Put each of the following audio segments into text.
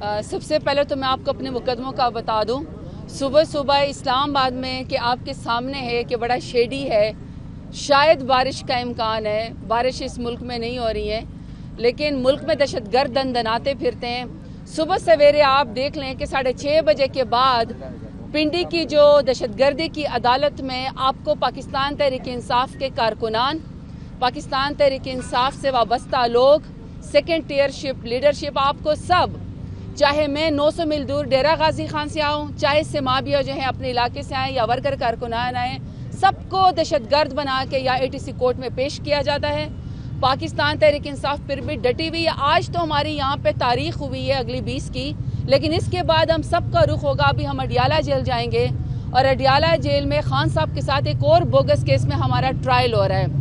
सबसे पहले तो मैं आपको अपने मुकदमों का बता दूं। सुबह सुबह इस्लामाबाद में कि आपके सामने है कि बड़ा शेडी है, शायद बारिश का इम्कान है। बारिश इस मुल्क में नहीं हो रही है, लेकिन मुल्क में दहशतगर्द दंदनाते फिरते हैं। सुबह सवेरे आप देख लें कि 6:30 बजे के बाद पिंडी की जो दहशतगर्दी की अदालत में आपको पाकिस्तान तहरीक इंसाफ के कारकुनान, पाकिस्तान तहरीक इंसाफ से वाबस्ता लोग, सेकेंड टियरशिप लीडरशिप, आपको सब, चाहे मैं 900 मील दूर डेरा गाजी खान से आऊँ, चाहे सिमाबिया जो है अपने इलाके से आए या वर्कर कारकुनान आए, सबको दहशतगर्द बना के या ATC कोर्ट में पेश किया जाता है। पाकिस्तान तहरीक इंसाफ फिर भी डटी हुई है। आज तो हमारी यहाँ पे तारीख हुई है अगली 20 की, लेकिन इसके बाद हम सबका रुख होगा। अभी हम अडियाला जेल जाएंगे और अडियाला जेल में खान साहब के साथ एक और बोगस केस में हमारा ट्रायल हो रहा है।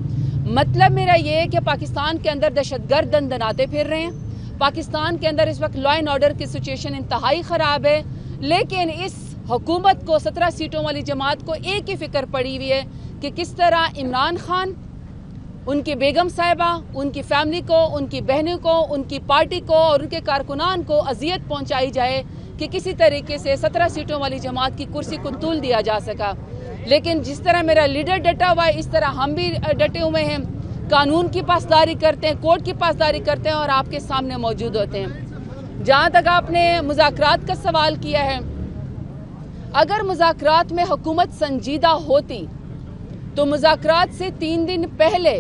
मतलब मेरा ये है कि पाकिस्तान के अंदर दहशतगर्द दंदनाते फिर रहे हैं। पाकिस्तान के अंदर इस वक्त लॉ एंड ऑर्डर की सिचुएशन इंतहाई ख़राब है, लेकिन इस हुकूमत को 17 सीटों वाली जमात को एक ही फिक्र पड़ी हुई है कि किस तरह इमरान खान, उनकी बेगम साहिबा, उनकी फैमिली को, उनकी बहनों को, उनकी पार्टी को और उनके कारकुनान को अजियत पहुंचाई जाए कि किसी तरीके से 17 सीटों वाली जमात की कुर्सी को तूल दिया जा सका। लेकिन जिस तरह मेरा लीडर डटा हुआ है, इस तरह हम भी डटे हुए हैं। कानून की पासदारी करते हैं, कोर्ट की पासदारी करते हैं और आपके सामने मौजूद होते हैं। जहाँ तक आपने मुज़ाकरात का सवाल किया है, अगर मुज़ाकरात में हुकूमत संजीदा होती तो मुज़ाकरात से 3 दिन पहले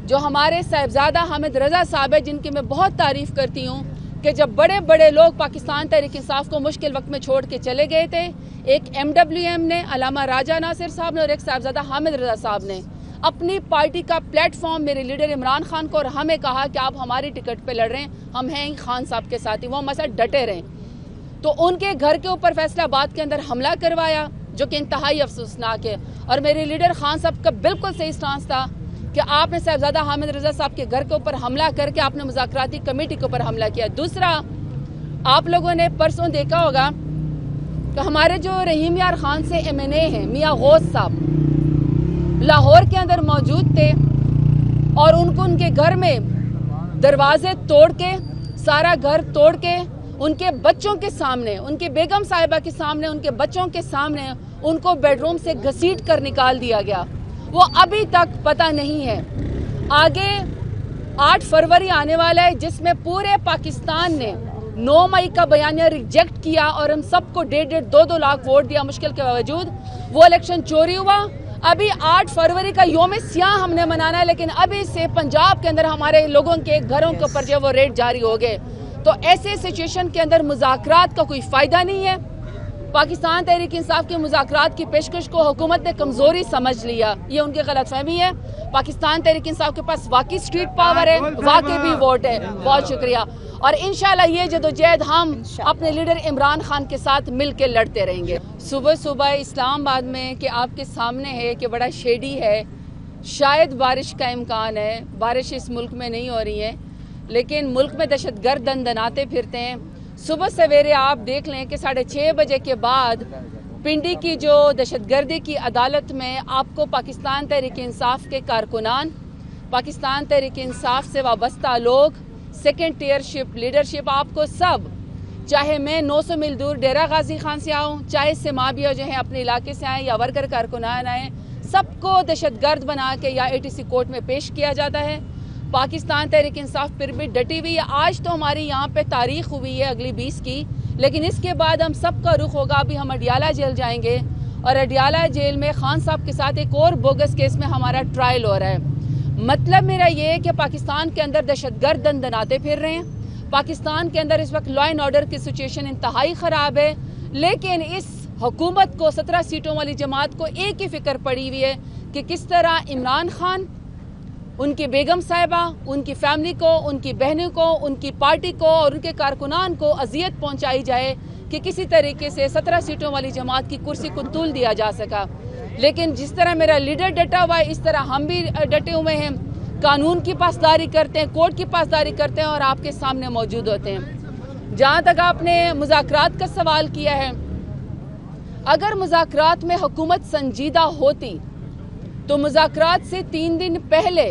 जो हमारे साहिबजादा हामिद रज़ा साहब है, जिनकी मैं बहुत तारीफ़ करती हूँ, कि जब बड़े बड़े लोग पाकिस्तान तहरीक इंसाफ को मुश्किल वक्त में छोड़ के चले गए थे, एक MWM ने, अलामा राजा नासिर साहब ने और एक साहिबजादा हामिद रज़ा साहब ने अपनी पार्टी का प्लेटफॉर्म मेरे लीडर इमरान खान को और हमें कहा कि आप हमारी टिकट पे लड़ रहे हैं, हम हैं खान साहब के साथ ही, वो हमारे साथ डटे रहें। तो उनके घर के ऊपर फैसलाबाद के अंदर हमला करवाया, जो कि इंतहाई अफसोसनाक है। और मेरे लीडर खान साहब का बिल्कुल सही स्टांस था कि आपने साहिबजादा हामिद रज़ा साहब के घर के ऊपर हमला करके आपने मुज़ाकराती कमेटी के ऊपर हमला किया। दूसरा, आप लोगों ने परसों देखा होगा कि हमारे जो रहीम यार खान से MNA हैं मियाँ गौस साहब लाहौर के अंदर मौजूद थे और उनको उनके घर में दरवाजे तोड़ के, सारा घर तोड़ के, उनके बच्चों के सामने, उनके बेगम साहिबा के सामने, उनके बच्चों के सामने उनको बेडरूम से घसीट कर निकाल दिया गया। वो अभी तक पता नहीं है। आगे 8 फरवरी आने वाला है, जिसमें पूरे पाकिस्तान ने 9 मई का बयानिया रिजेक्ट किया और हम सबको 1.5-2 लाख वोट दिया मुश्किल के बावजूद। वो इलेक्शन चोरी हुआ। अभी 8 फरवरी का योम सियाह हमने मनाना है, लेकिन अभी से पंजाब के अंदर हमारे लोगों के घरों के ऊपर जो वो रेड जारी हो गए। तो ऐसे सिचुएशन के अंदर मुज़ाकरात का कोई फ़ायदा नहीं है। पाकिस्तान तहरीक इंसाफ के मुज़ाकरात की पेशकश को हुकूमत ने कमज़ोरी समझ लिया, ये उनकी गलतफहमी है। पाकिस्तान तहरीक इंसाफ के पास वाकई स्ट्रीट पावर है, वाकई भी वोट है। बहुत शुक्रिया। और इंशाल्लाह ये जदोजहद हम अपने लीडर इमरान खान के साथ मिल के लड़ते रहेंगे। सुबह सुबह इस्लामाबाद में कि आपके सामने है कि बड़ा शेडी है, शायद बारिश का इम्कान है। बारिश इस मुल्क में नहीं हो रही है, लेकिन मुल्क में दहशतगर्द दंदनाते फिरते हैं। सुबह सवेरे आप देख लें कि 6:30 बजे के बाद पिंडी की जो दहशतगर्दी की अदालत में आपको पाकिस्तान तहरीक इंसाफ के कारकुनान, पाकिस्तान तहरीक इंसाफ से वाबस्ता लोग, सेकेंड टियरशिप लीडरशिप, आपको सब, चाहे मैं 900 मील दूर डेरा गाजी खान से आऊँ, चाहे सिमाबिया जो है अपने इलाके से आए या वर्कर कारकुनान आए, सबको दहशतगर्द बना के या ATC कोर्ट में पेश किया जाता है। पाकिस्तान तहरीक इंसाफ फिर भी डटी हुई है। आज तो हमारी यहाँ पे तारीख हुई है अगली 20 की, लेकिन इसके बाद हम सबका रुख होगा। अभी हम अडियाला जेल जाएंगे और अडियाला जेल में खान साहब के साथ एक और बोगस केस में हमारा ट्रायल हो रहा है। मतलब मेरा ये है कि पाकिस्तान के अंदर दहशतगर्द दंदनाते फिर रहे हैं। पाकिस्तान के अंदर इस वक्त लॉ एंड ऑर्डर की सिचुएशन इंतहाई ख़राब है, लेकिन इस हुकूमत को 17 सीटों वाली जमात को एक ही फिक्र पड़ी हुई है कि किस तरह इमरान खान, उनकी बेगम साहिबा, उनकी फैमिली को, उनकी बहनों को, उनकी पार्टी को और उनके कारकुनान को अजियत पहुंचाई जाए कि किसी तरीके से 17 सीटों वाली जमात की कुर्सी को तूल दिया जा सका। लेकिन जिस तरह मेरा लीडर डटा हुआ है, इस तरह हम भी डटे हुए हैं। कानून की पासदारी करते हैं, कोर्ट की पासदारी करते हैं और आपके सामने मौजूद होते हैं। जहाँ तक आपने मुज़ाकरात का सवाल किया है, अगर मुज़ाकरात में हुकूमत संजीदा होती तो मुज़ाकरात से 3 दिन पहले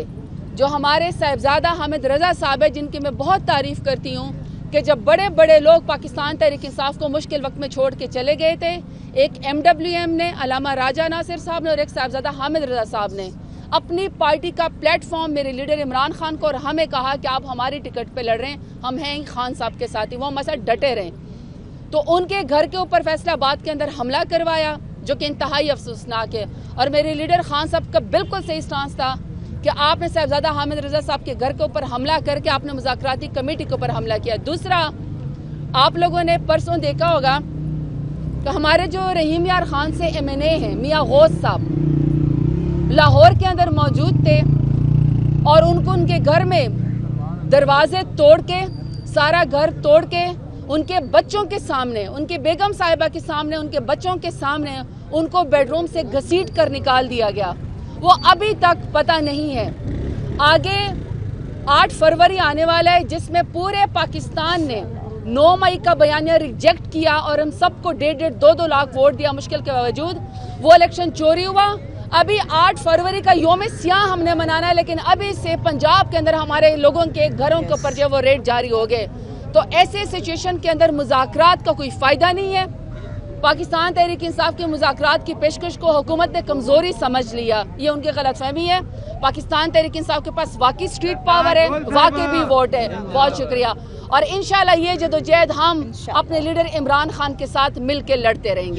जो हमारे साहिबजादा हामिद रज़ा साहब है, जिनकी मैं बहुत तारीफ़ करती हूँ, کہ جب بڑے بڑے لوگ پاکستان تحریک انصاف کو مشکل وقت میں چھوڑ کے چلے گئے تھے، ایک MWM نے، علامہ راجہ ناصر صاحب نے اور ایک صاحبزادہ حامد رضا صاحب نے اپنی پارٹی کا پلیٹ فارم میرے لیڈر عمران خان کو اور ہمیں کہا کہ آپ ہماری ٹکٹ پہ لڑ رہے ہیں، ہم ہیں خان صاحب کے ساتھ ہی، وہ ہمارے ساتھ ڈٹے رہے۔ تو ان کے گھر کے اوپر فیصلہ آباد کے اندر حملہ کروایا، جو کہ انتہائی افسوسناک ہے۔ اور میرے لیڈر خان صاحب کا بالکل صحیح سٹانس تھا کہ آپ نے صاحبزادہ حامد رضا صاحب کے گھر کے اوپر حملہ کر کے آپ نے مذاکراتی کمیٹی کے اوپر حملہ کیا۔ دوسرا، آپ لوگوں نے پرسوں دیکھا ہوگا کہ ہمارے جو رحیم یار خان سے MNA ہیں میاں غوث صاحب لاہور کے اندر موجود تھے، اور ان کو ان کے گھر میں دروازے توڑ کے، سارا گھر توڑ کے، ان کے بچوں کے سامنے، ان کے بیگم صاحبہ کے سامنے، ان کے بچوں کے سامنے ان کو بیڈ روم سے گھسیٹ کر نکال دیا گیا۔ وہ ابھی تک پتہ نہیں ہے۔ آگے 8 فروری آنے والا ہے، جس میں پورے پاکستان نے 9 مئی کا بیانیہ ریجیکٹ کیا اور ہم سب کو 1.5-2 لاکھ ووٹ دیا مشکل کے باوجود۔ وہ الیکشن چوری ہوا۔ ابھی 8 فروری کا یوم سیاہ ہم نے منانا ہے، لیکن ابھی سے پنجاب کے اندر ہمارے لوگوں کے گھروں کے اوپر جو وہ ریڈ جاری ہو گئے۔ تو ایسے سچویشن کے اندر مذاکرات کا کوئی فائدہ نہیں ہے۔ پاکستان تحریک انصاف کے مذاکرات کی پیشکش کو حکومت نے کمزوری سمجھ لیا، یہ ان کی غلط فہمی ہے۔ پاکستان تحریک انصاف کے پاس واقعی اسٹریٹ پاور ہے، واقعی بھی ووٹ ہے۔ بہت شکریہ، اور انشاءاللہ یہ جدوجہد ہم اپنے لیڈر عمران خان کے ساتھ مل کے لڑتے رہیں گے۔